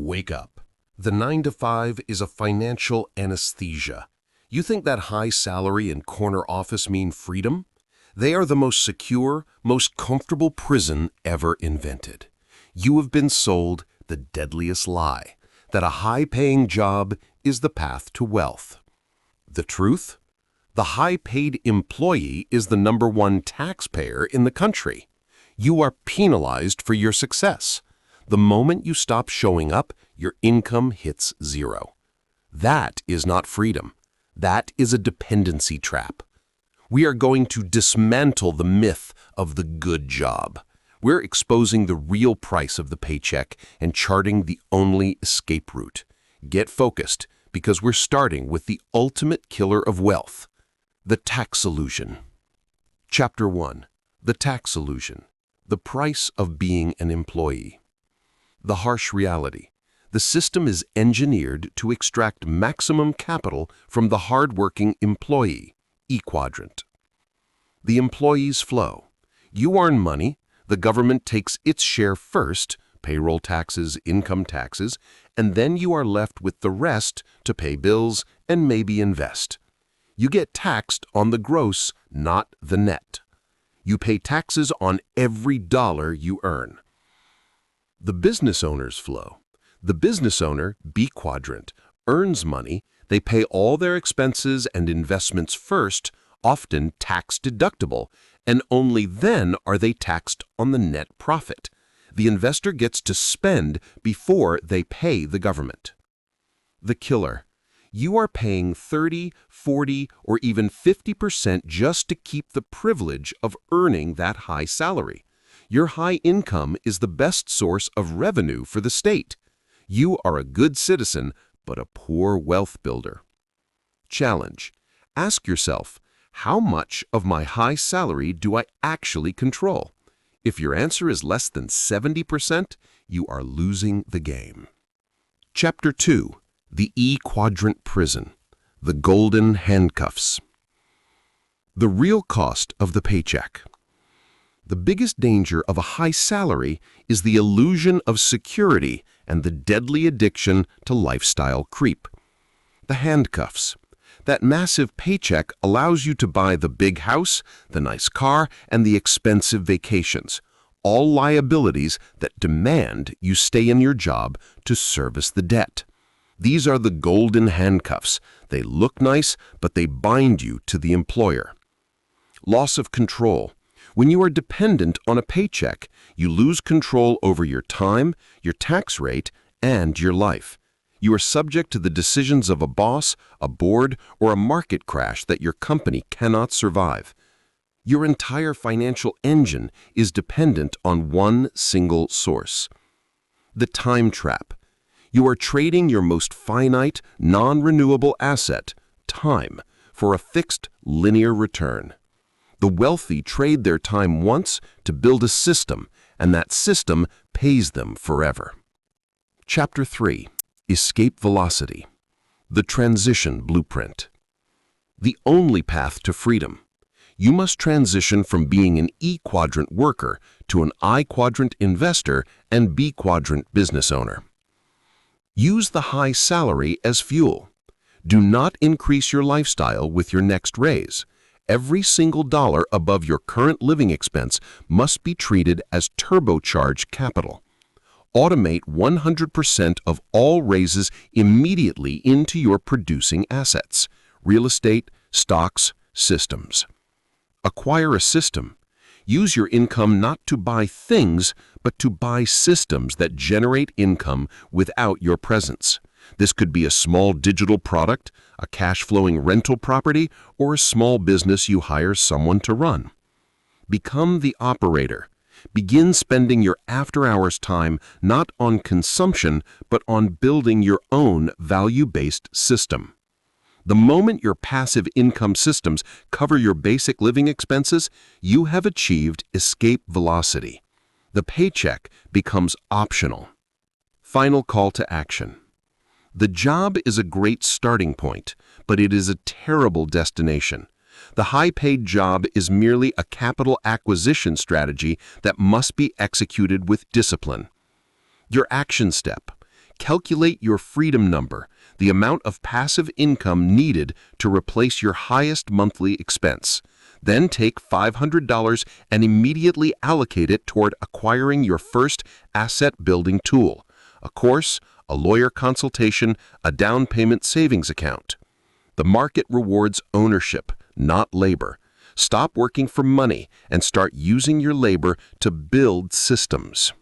Wake up. The 9 to 5 is a financial anesthesia. You think that high salary and corner office mean freedom? They are the most secure, most comfortable prison ever invented. You have been sold the deadliest lie, that a high-paying job is the path to wealth. The truth? The high-paid employee is the #1 taxpayer in the country. You are penalized for your success. The moment you stop showing up, your income hits zero. That is not freedom. That is a dependency trap. We are going to dismantle the myth of the good job. We're exposing the real price of the paycheck and charting the only escape route. Get focused, because we're starting with the ultimate killer of wealth, the tax illusion. Chapter 1. The tax illusion. The price of being an employee. The harsh reality. The system is engineered to extract maximum capital from the hard-working employee, E-quadrant. The employee's flow. You earn money, the government takes its share first, payroll taxes, income taxes, and then you are left with the rest to pay bills and maybe invest. You get taxed on the gross, not the net. You pay taxes on every dollar you earn. The business owner's flow. The business owner, B-quadrant, earns money, they pay all their expenses and investments first, often tax-deductible, and only then are they taxed on the net profit. The investor gets to spend before they pay the government. The killer. You are paying 30, 40, or even 50% just to keep the privilege of earning that high salary. Your high income is the best source of revenue for the state. You are a good citizen, but a poor wealth builder. Challenge. Ask yourself, how much of my high salary do I actually control? If your answer is less than 70%, you are losing the game. Chapter 2. The E-quadrant prison. The golden handcuffs. The real cost of the paycheck. The biggest danger of a high salary is the illusion of security and the deadly addiction to lifestyle creep. The handcuffs. That massive paycheck allows you to buy the big house, the nice car, and the expensive vacations, all liabilities that demand you stay in your job to service the debt. These are the golden handcuffs. They look nice, but they bind you to the employer. Loss of control. When you are dependent on a paycheck, you lose control over your time, your tax rate, and your life. You are subject to the decisions of a boss, a board, or a market crash that your company cannot survive. Your entire financial engine is dependent on one single source. The time trap. You are trading your most finite, non-renewable asset, time, for a fixed, linear return. The wealthy trade their time once to build a system, and that system pays them forever. Chapter 3. Escape velocity. The transition blueprint. The only path to freedom. You must transition from being an E-quadrant worker to an I-quadrant investor and B-quadrant business owner. Use the high salary as fuel. Do not increase your lifestyle with your next raise. Every single dollar above your current living expense must be treated as turbocharged capital. Automate 100% of all raises immediately into your producing assets, real estate, stocks, systems. Acquire a system. Use your income not to buy things, but to buy systems that generate income without your presence. This could be a small digital product, a cash-flowing rental property, or a small business you hire someone to run. Become the operator. Begin spending your after-hours time not on consumption, but on building your own value-based system. The moment your passive income systems cover your basic living expenses, you have achieved escape velocity. The paycheck becomes optional. Final call to action. The job is a great starting point, but it is a terrible destination. The high-paid job is merely a capital acquisition strategy that must be executed with discipline. Your action step. Calculate your freedom number, the amount of passive income needed to replace your highest monthly expense. Then take $500 and immediately allocate it toward acquiring your first asset-building tool, a course, a lawyer consultation, a down payment savings account. The market rewards ownership, not labor. Stop working for money and start using your labor to build systems.